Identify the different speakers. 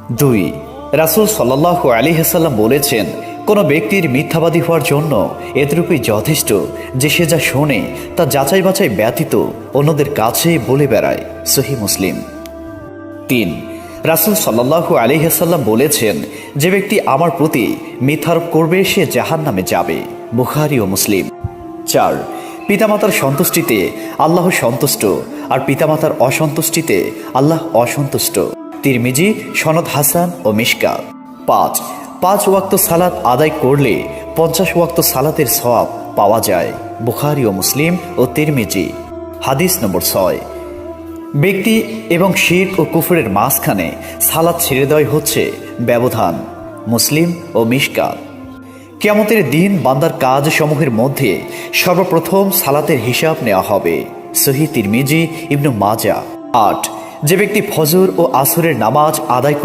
Speaker 1: 2, রাসূল সাল্লাল্লাহু আলাইহি ওয়াসাল্লাম বলেছেন, কোনো ব্যক্তির মিথ্যাবাদী হওয়ার জন্য এতটুকুই যথেষ্ট যে সে যা শোনে তা যাচাই বাছাই ব্যতীত অন্যদের কাছে বলে বেড়ায়। সহিহ মুসলিম। 3, রাসূল সাল্লাল্লাহু আলাইহি ওয়াসাল্লাম বলেছেন, যে ব্যক্তি আমার প্রতি মিথ্যারোপ করবে সে জাহান্নামে যাবে। বুখারী ও মুসলিম। 4, পিতামাতার সন্তুষ্টিতে আল্লাহ সন্তুষ্ট, আর পিতামাতার অসন্তুষ্টিতে আল্লাহ অসন্তুষ্ট। তিরমিজি, সনদ হাসান ও মিশকাত। 5 ওয়াক্ত সালাত আদায় করলে 50 ওয়াক্ত সালাতের সওয়াব পাওয়া যায়। বুখারী ও মুসলিম ও তিরমিজি। হাদিস নম্বর 6, ব্যক্তি এবং শিরক ও কুফরের মাঝখানে সালাত ছেড়ে দেওয়াই হচ্ছে ব্যবধান। মুসলিম ও মিশকাত। কিয়ামতের দিন বান্দার কাজ সমূহের মধ্যে সর্বপ্রথম সালাতের হিসাব নেওয়া হবে। সহিহ তিরমিজি, ইবনু মাজাহ। 8, যে ব্যক্তি ফজর ও আসরের নামাজ আদায়